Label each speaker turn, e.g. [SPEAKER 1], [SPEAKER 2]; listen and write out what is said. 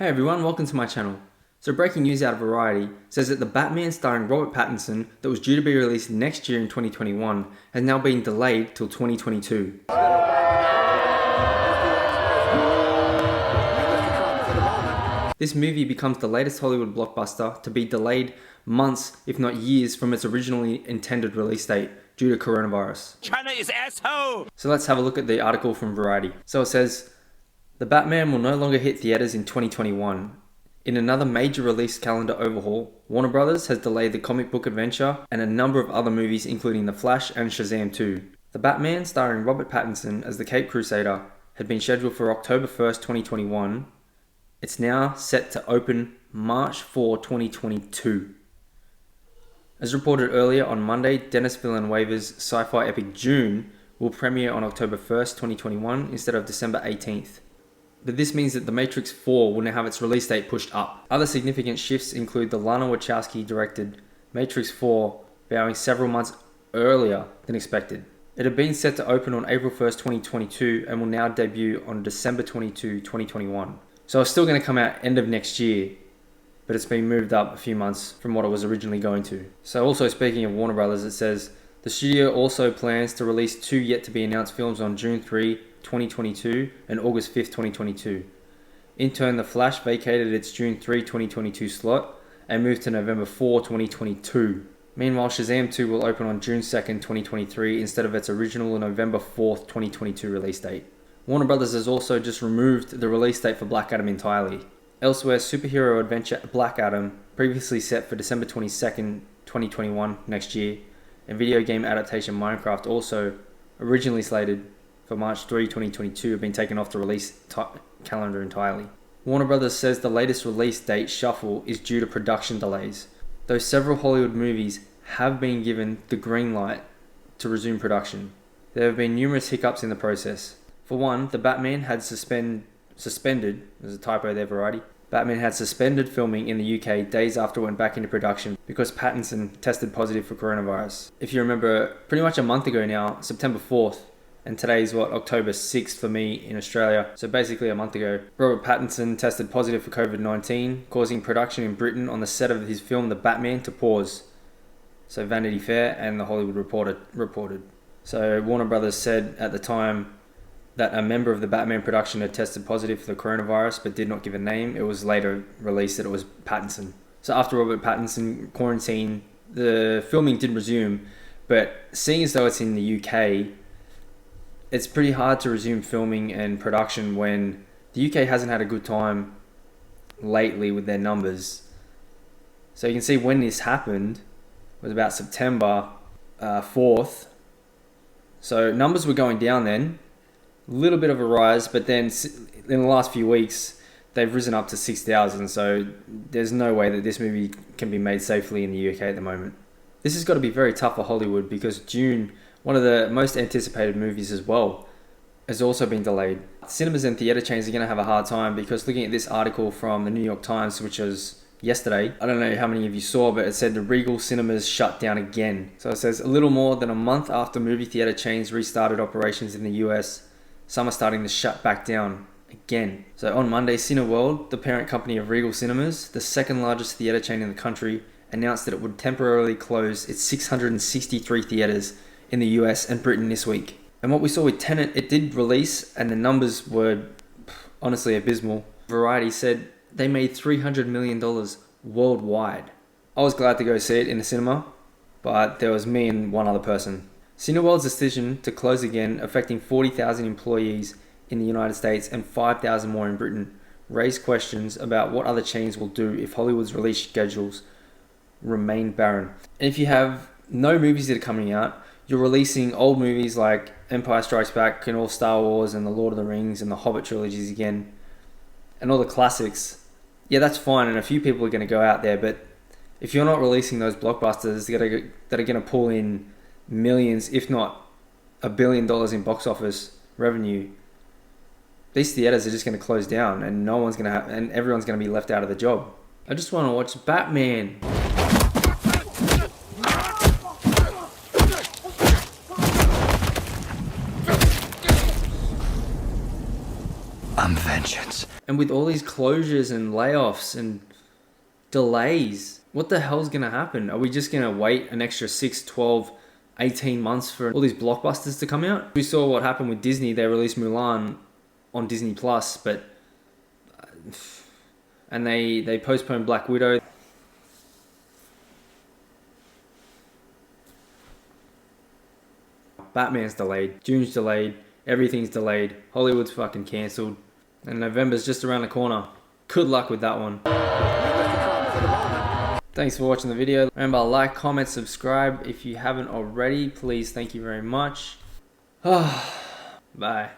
[SPEAKER 1] Hey everyone, welcome to my channel. So breaking news out of Variety says that the Batman starring Robert Pattinson that was due to be released next year in 2021 has now been delayed till 2022. This movie becomes the latest Hollywood blockbuster to be delayed months, if not years, from its originally intended release date due to coronavirus.
[SPEAKER 2] China is asshole!
[SPEAKER 1] So let's have a look at the article from Variety. So it says, the Batman will no longer hit theaters in 2021. In another major release calendar overhaul, Warner Brothers has delayed the comic book adventure and a number of other movies including The Flash and Shazam 2. The Batman, starring Robert Pattinson as the Caped Crusader, had been scheduled for October 1st, 2021. It's now set to open March 4, 2022. As reported earlier on Monday, Denis Villeneuve's sci-fi epic Dune will premiere on October 1st, 2021 instead of December 18th. But this means that The Matrix 4 will now have its release date pushed up. Other significant shifts include the Lana Wachowski-directed Matrix 4 bowing several months earlier than expected. It had been set to open on April 1st, 2022 and will now debut on December 22, 2021. So it's still going to come out end of next year, but it's been moved up a few months from what it was originally going to. So also speaking of Warner Brothers, it says, the studio also plans to release two yet to be announced films on June 3, 2022 and August 5th, 2022. In turn, The Flash vacated its June 3, 2022 slot and moved to November 4, 2022. Meanwhile, Shazam 2 will open on June 2nd, 2023 instead of its original November 4th, 2022 release date. Warner Brothers has also just removed the release date for Black Adam entirely. Elsewhere, superhero adventure Black Adam, previously set for December 22nd, 2021 next year, and video game adaptation Minecraft, also originally slated for March 3, 2022, have been taken off the release calendar entirely. Warner Brothers says the latest release date shuffle is due to production delays, though several Hollywood movies have been given the green light to resume production. There have been numerous hiccups in the process. For one, the Batman had suspended, there's a typo there, Variety. Batman had suspended filming in the UK days after it went back into production because Pattinson tested positive for coronavirus. If you remember, pretty much a month ago now, September 4th, and today's October 6th for me in Australia, so basically a month ago, Robert Pattinson tested positive for COVID-19, causing production in Britain on the set of his film The Batman to pause. So Vanity Fair and The Hollywood Reporter reported. So Warner Brothers said at the time that a member of the Batman production had tested positive for the coronavirus but did not give a name. It was later released that it was Pattinson. So after Robert Pattinson quarantined, the filming did resume, but seeing as though it's in the UK, it's pretty hard to resume filming and production when the UK hasn't had a good time lately with their numbers. So you can see when this happened was about September 4th. So numbers were going down then. Little bit of a rise, but then in the last few weeks they've risen up to 6,000, so there's no way that this movie can be made safely in the UK at the moment. This has got to be very tough for Hollywood because Dune, one of the most anticipated movies as well, has also been delayed. Cinemas and theatre chains are going to have a hard time because looking at this article from the New York Times, which was yesterday, I don't know how many of you saw, but it said the Regal cinemas shut down again. So it says a little more than a month after movie theatre chains restarted operations in the US, some are starting to shut back down again. So on Monday, Cineworld, the parent company of Regal Cinemas, the second largest theatre chain in the country, announced that it would temporarily close its 663 theatres in the US and Britain this week. And what we saw with Tenet, it did release and the numbers were honestly abysmal. Variety said they made $300 million worldwide. I was glad to go see it in the cinema, but there was me and one other person. Cineworld's decision to close again, affecting 40,000 employees in the United States and 5,000 more in Britain, raised questions about what other chains will do if Hollywood's release schedules remain barren. And if you have no movies that are coming out, you're releasing old movies like Empire Strikes Back and all Star Wars and the Lord of the Rings and the Hobbit trilogies again, and all the classics. Yeah, that's fine, and a few people are going to go out there, but if you're not releasing those blockbusters that are going to pull in millions, if not $1 billion in box office revenue, these theaters are just going to close down and and everyone's going to be left out of the job. I just want to watch Batman.
[SPEAKER 2] I'm vengeance.
[SPEAKER 1] And with all these closures and layoffs and delays, what the hell's going to happen? Are we just going to wait an extra 6, 12, 18 months for all these blockbusters to come out? We saw what happened with Disney. They released Mulan on Disney Plus, but and they postponed Black Widow. Batman's delayed, June's delayed, everything's delayed, Hollywood's fucking cancelled, and November's just around the corner. Good luck with that one. Thanks for watching the video. Remember, like, comment, subscribe if you haven't already. Please, thank you very much. Bye.